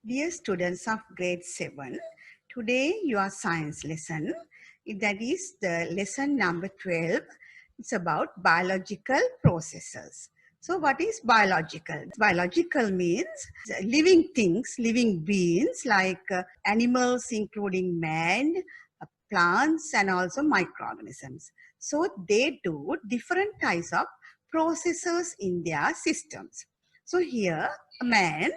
Dear students of grade 7, today your science lesson, that is the lesson number 12. It's about biological processes. So what is biological? Biological means living things, living beings like animals including man, plants and also microorganisms. So they do different types of processes in their systems. So here a man,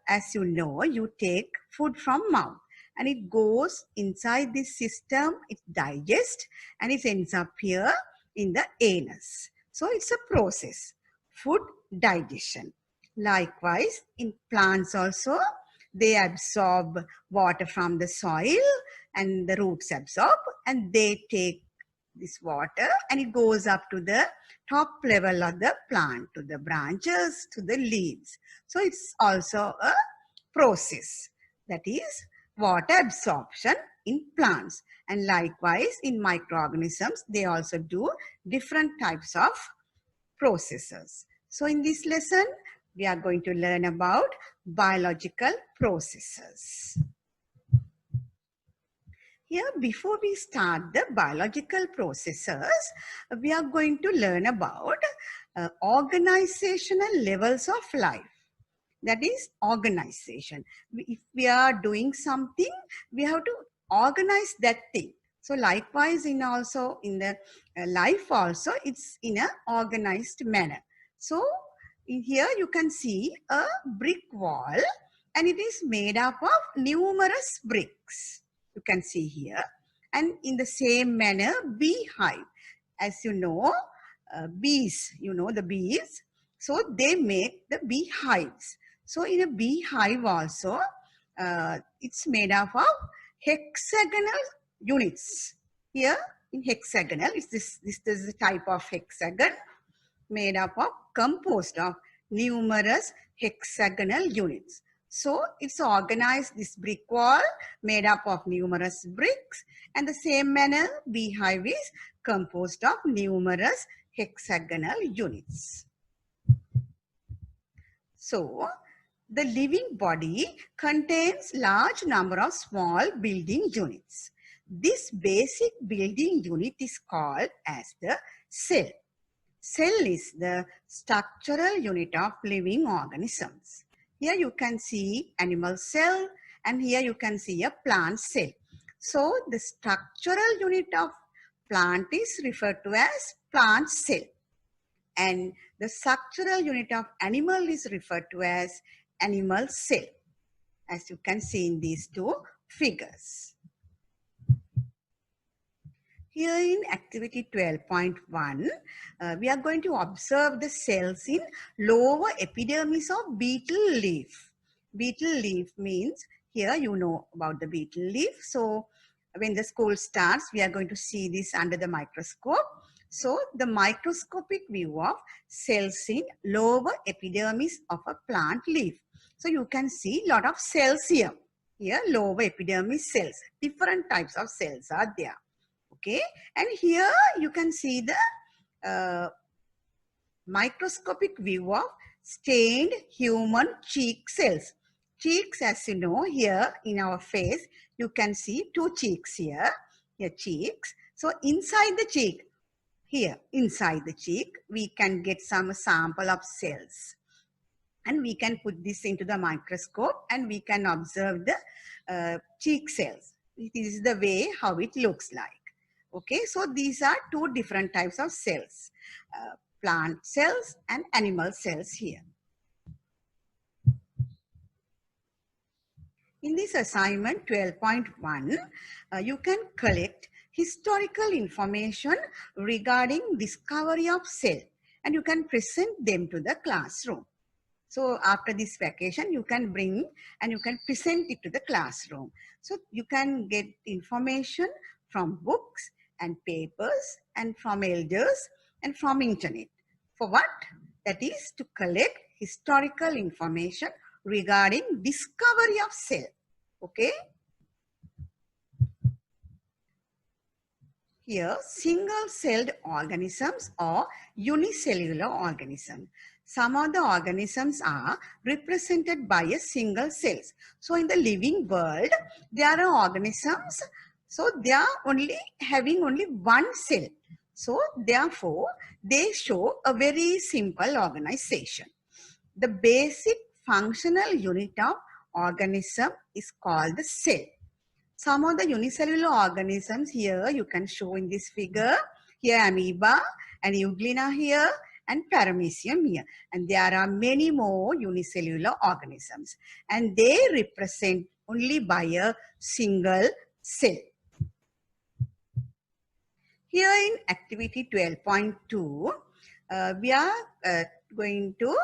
as you know, you take food from mouth and it goes inside this system, it digests and it ends up here in the anus. So it's a process, food digestion. Likewise, in plants also, they absorb water from the soil and the roots absorb and they take this water and it goes up to the top level of the plant, to the branches, to the leaves. So it's also a process, that is water absorption in plants. And likewise in microorganisms, they also do different types of processes. So in this lesson, we are going to learn about biological processes. Here, before we start the biological processes, we are going to learn about organizational levels of life. That is organization. If we are doing something, we have to organize that thing. So likewise in also in the life also, it's in an organized manner. So in here you can see a brick wall and it is made up of numerous bricks. You can see here. And in the same manner, beehive. As you know, bees, you know the bees. So they make the beehives. So in a beehive also, it's made up of hexagonal units. Here in hexagonal, this is the type of hexagon made up of, composed of numerous hexagonal units. So it's organized, this brick wall made up of numerous bricks, and the same manner beehive is composed of numerous hexagonal units. So the living body contains large number of small building units. This basic building unit is called as the cell. Cell is the structural unit of living organisms. Here you can see animal cell and here you can see a plant cell. So the structural unit of plant is referred to as plant cell. And the structural unit of animal is referred to as animal cell, as you can see in these two figures. Here in activity 12.1, we are going to observe the cells in lower epidermis of beetle leaf. Beetle leaf means, here you know about the beetle leaf. So when the school starts, we are going to see this under the microscope. So the microscopic view of cells in lower epidermis of a plant leaf. So you can see a lot of cells here. Here lower epidermis cells, different types of cells are there. Okay, and here you can see the microscopic view of stained human cheek cells. Cheeks, as you know, here in our face, you can see two cheeks here, cheeks. So inside the cheek, here inside the cheek, we can get some sample of cells. And we can put this into the microscope and we can observe the cheek cells. This is the way how it looks like. Okay, so these are two different types of cells, plant cells and animal cells here. In this assignment 12.1, you can collect historical information regarding discovery of cell and you can present them to the classroom. So after this vacation, you can bring and you can present it to the classroom. So you can get information from books and papers and from elders and from internet. For what? That is to collect historical information regarding discovery of cell. Okay. Here, single-celled organisms or unicellular organisms. some of the organisms are represented by a single cells. So in the living world, there are organisms, so they are having only one cell. So therefore, they show a very simple organization. The basic functional unit of organism is called the cell. Some of the unicellular organisms here you can show in this figure. Here amoeba and euglena here and paramecium here. And there are many more unicellular organisms. And they represent only by a single cell. Here in activity 12.2, we are going to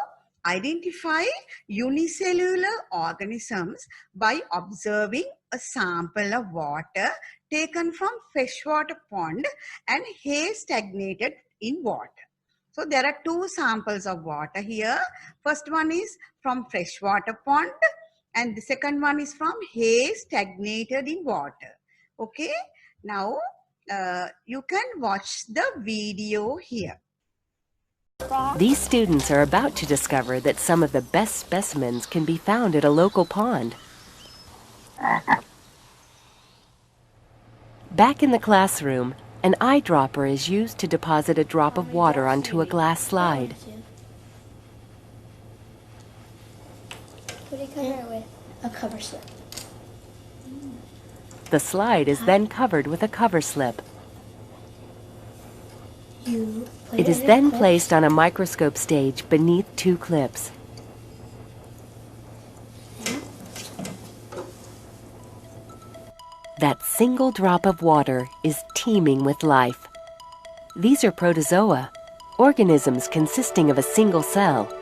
identify unicellular organisms by observing a sample of water taken from freshwater pond and hay stagnated in water. So there are two samples of water here. First one is from freshwater pond and the second one is from hay stagnated in water. Okay, now you can watch the video here. These students are about to discover that some of the best specimens can be found at a local pond. Back in the classroom, an eyedropper is used to deposit a drop of water onto a glass slide. What do you cover it with? A cover slip. The slide is then covered with a cover slip. It is then placed on a microscope stage beneath two clips. That single drop of water is teeming with life. These are protozoa, organisms consisting of a single cell.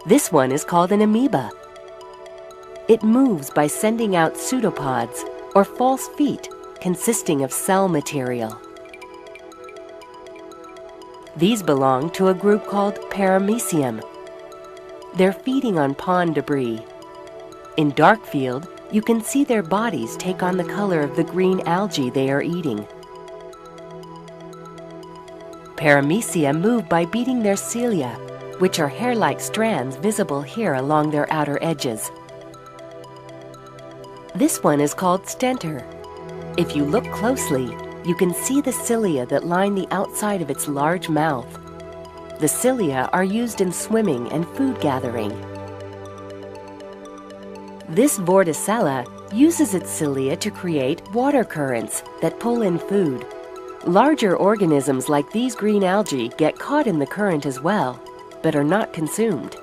This one is called an amoeba. It moves by sending out pseudopods, or false feet, consisting of cell material. These belong to a group called Paramecium. They're feeding on pond debris. In dark field, you can see their bodies take on the color of the green algae they are eating. Paramecium move by beating their cilia, which are hair-like strands visible here along their outer edges. This one is called Stentor. If you look closely, you can see the cilia that line the outside of its large mouth. The cilia are used in swimming and food gathering. This Vorticella uses its cilia to create water currents that pull in food. Larger organisms like these green algae get caught in the current as well, but are not consumed.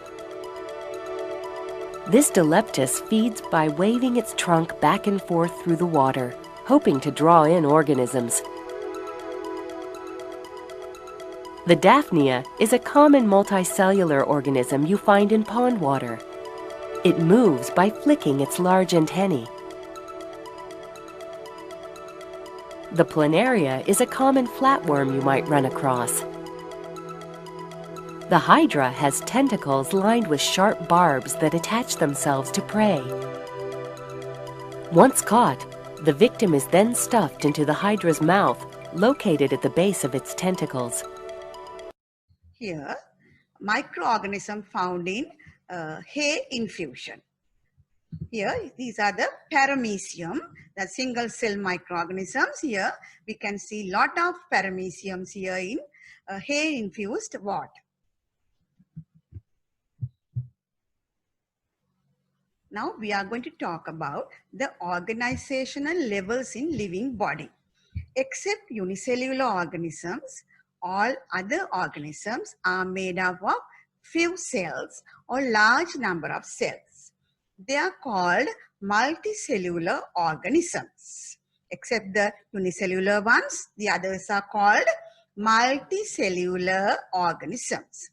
This Dileptus feeds by waving its trunk back and forth through the water, hoping to draw in organisms. The Daphnia is a common multicellular organism you find in pond water. It moves by flicking its large antennae. The Planaria is a common flatworm you might run across. The Hydra has tentacles lined with sharp barbs that attach themselves to prey. Once caught, the victim is then stuffed into the Hydra's mouth, located at the base of its tentacles. Here, microorganism found in hay infusion. Here, these are the paramecium, the single cell microorganisms. Here, we can see lot of parameciums here in hay infused water. Now we are going to talk about the organizational levels in living body. Except unicellular organisms, all other organisms are made up of few cells or large number of cells. They are called multicellular organisms. Except the unicellular ones, the others are called multicellular organisms.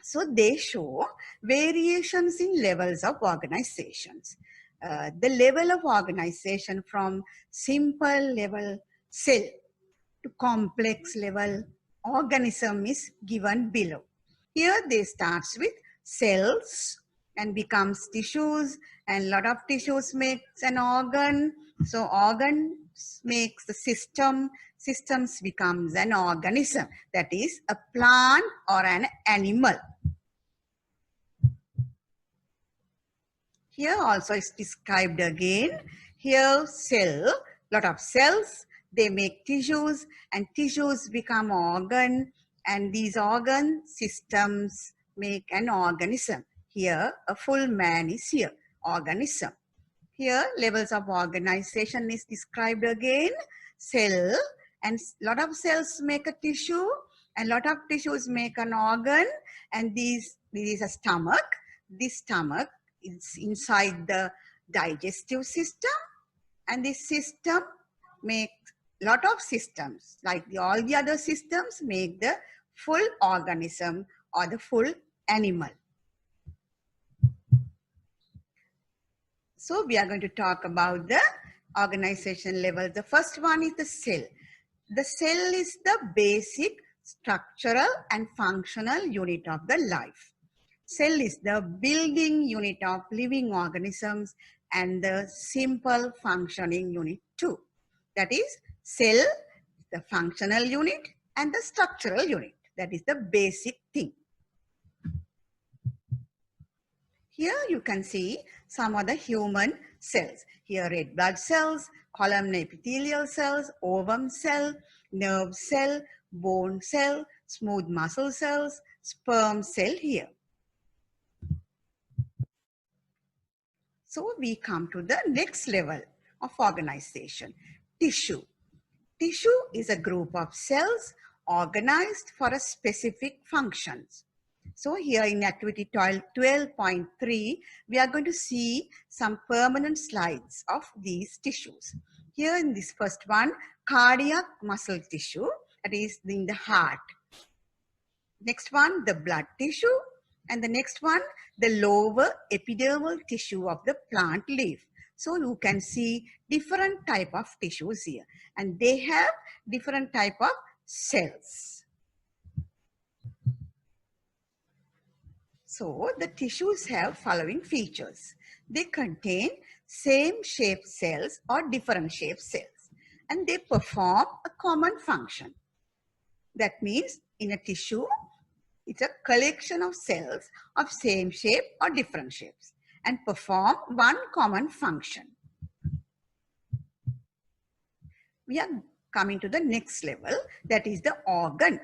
So they show variations in levels of organizations. The level of organization from simple level cell to complex level organism is given below. Here they starts with cells and becomes tissues, and lot of tissues makes an organ. So organs makes the system, systems becomes an organism, that is a plant or an animal. Here also is described again. Here cell, lot of cells, they make tissues and tissues become organ and these organ systems make an organism. Here a full man is here, organism. Here levels of organization is described again. Cell and lot of cells make a tissue and lot of tissues make an organ and this is a stomach. This stomach is inside the digestive system and this system makes lot of systems like all the other systems make the full organism or the full animal. So we are going to talk about the organization level. The first one is the cell. The cell is the basic structural and functional unit of the life. Cell is the building unit of living organisms and the simple functioning unit too. That is cell, the functional unit and the structural unit. That is the basic thing. Here you can see some of the human cells. Here red blood cells, columnar epithelial cells, ovum cell, nerve cell, bone cell, smooth muscle cells, sperm cell here. So we come to the next level of organization, tissue. Tissue is a group of cells organized for a specific functions. So here in activity 12.3, we are going to see some permanent slides of these tissues. Here in this first one, cardiac muscle tissue, that is in the heart. Next one, the blood tissue. And the next one, the lower epidermal tissue of the plant leaf. So you can see different type of tissues here. And they have different type of cells. So the tissues have following features. They contain same shaped cells or different shaped cells. And they perform a common function. That means in a tissue, it's a collection of cells of same shape or different shapes and perform one common function. We are coming to the next level, that is the organ.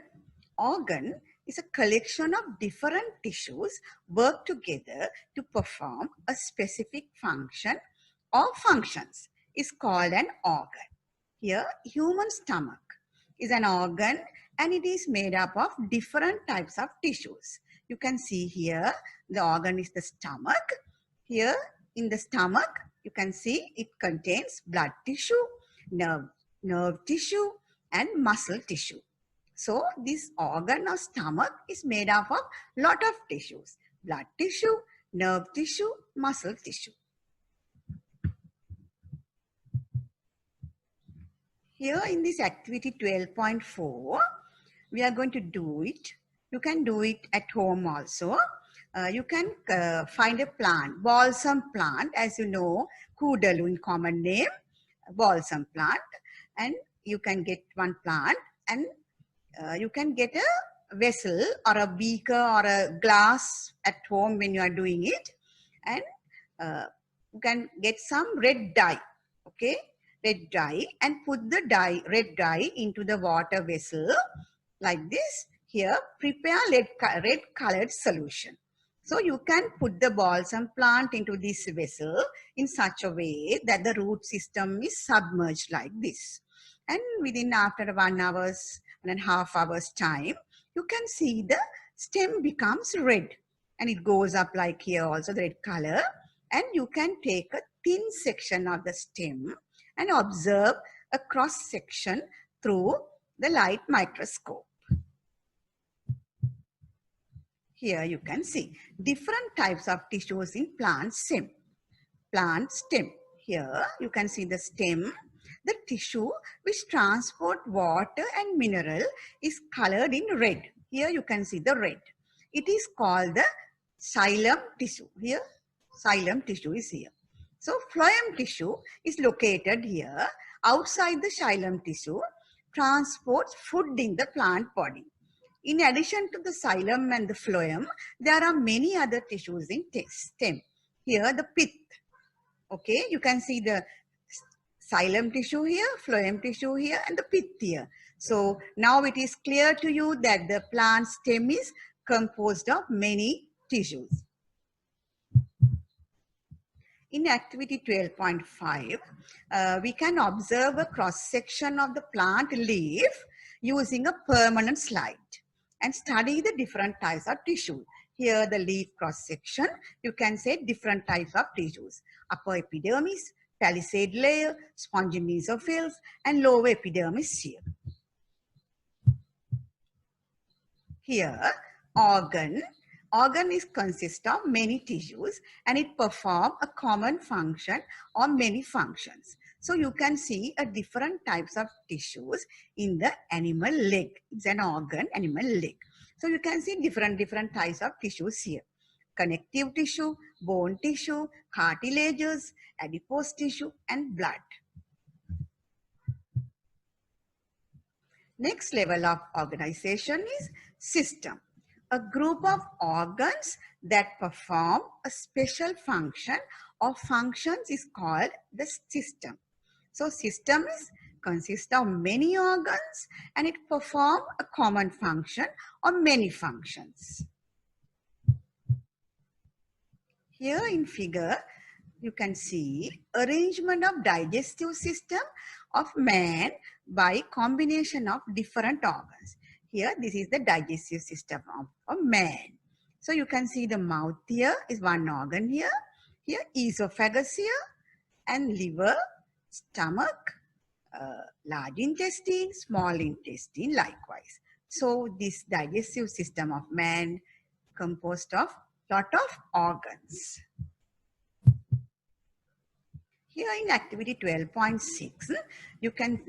Organ is a collection of different tissues work together to perform a specific function or functions. Is called an organ. Here, human stomach is an organ and it is made up of different types of tissues. You can see here, the organ is the stomach. Here in the stomach, you can see it contains blood tissue, nerve tissue and muscle tissue. So this organ or stomach is made up of lot of tissues, blood tissue, nerve tissue, muscle tissue. Here in this activity 12.4, we are going to do it. You can do it at home also. You can find a plant, balsam plant, as you know, Koodalu in common name, balsam plant. And you can get one plant and you can get a vessel or a beaker or a glass at home when you are doing it. And you can get some red dye, okay? Red dye and put the dye, red dye into the water vessel like this. Here, prepare red colored solution. So you can put the balsam plant into this vessel in such a way that the root system is submerged like this. And within after 1.5 hours time, you can see the stem becomes red and it goes up like here also the red color. And you can take a thin section of the stem and observe a cross section through the light microscope. Here you can see different types of tissues in plant stem. Plant stem. Here you can see the stem. The tissue which transport water and mineral is colored in red. Here you can see the red. It is called the xylem tissue. Here, xylem tissue is here. So phloem tissue is located here. Outside the xylem tissue, transports food in the plant body. In addition to the xylem and the phloem, there are many other tissues in stem. Here the pith. Okay, you can see the xylem tissue here, phloem tissue here, and the pith here. So now it is clear to you that the plant stem is composed of many tissues. In activity 12.5, we can observe a cross-section of the plant leaf using a permanent slide and study the different types of tissue. Here the leaf cross-section, you can say different types of tissues. Upper epidermis, palisade layer, spongy mesophyll, and lower epidermis here. Here, organ consists of many tissues and it performs a common function or many functions. So you can see a different types of tissues in the animal leg. It's an organ, animal leg. So you can see different types of tissues here. Connective tissue, bone tissue, cartilages, adipose tissue, and blood. Next level of organization is system. A group of organs that perform a special function or functions is called the system. So system consists of many organs and it performs a common function or many functions. Here in figure, you can see arrangement of digestive system of man by combination of different organs. Here, this is the digestive system of man. So you can see the mouth here is one organ here. Here, esophagus here, and liver, stomach, large intestine, small intestine likewise. So this digestive system of man composed of lot of organs. Here in activity 12.6, you can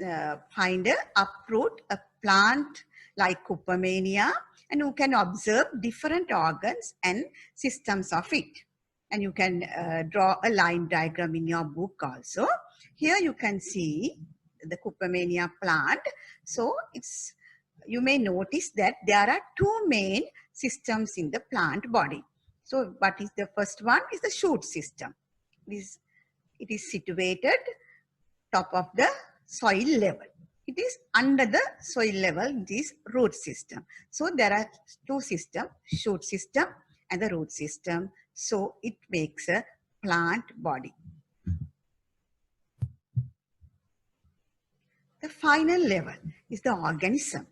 find a uproot a plant like Cupamania, and you can observe different organs and systems of it. And you can draw a line diagram in your book also. Here you can see the Cupamania plant. So you may notice that there are two main systems in the plant body. So what is the first one is the shoot system. It is situated top of the soil level. It is under the soil level, this root system. So there are two systems, shoot system and the root system. So it makes a plant body. The final level is the organism.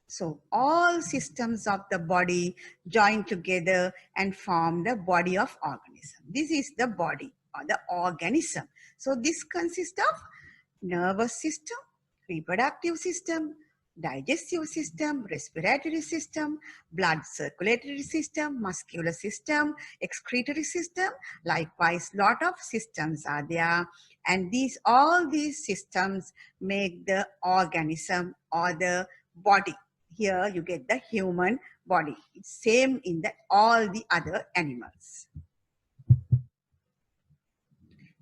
So all systems of the body join together and form the body of organism. This is the body or the organism. So this consists of nervous system, reproductive system, digestive system, respiratory system, blood circulatory system, muscular system, excretory system. Likewise, lot of systems are there, and all these systems make the organism or the body. Here you get the human body. It's same in all the other animals.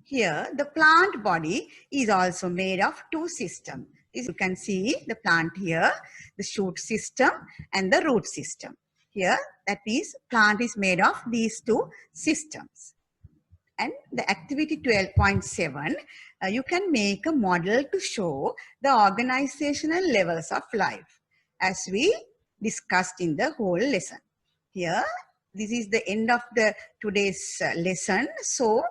Here, the plant body is also made of two systems. You can see the plant here, the shoot system and the root system. Here, that is, plant is made of these two systems. And the activity 12.7, you can make a model to show the organizational levels of life, as we discussed in the whole lesson. Here, this is the end of today's lesson. So,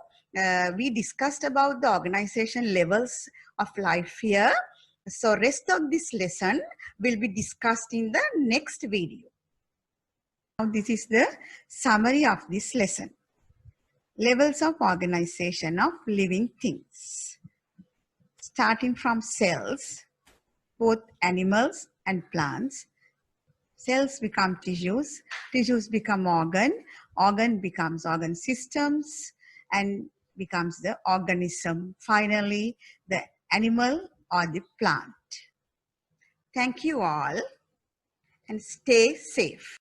we discussed about the organization levels of life here. So rest of this lesson will be discussed in the next video. Now this is the summary of this lesson. Levels of organization of living things. Starting from cells, both animals and plants. Cells become tissues, tissues become organ becomes organ systems, and becomes the organism, finally the animal or the plant. Thank you all and stay safe.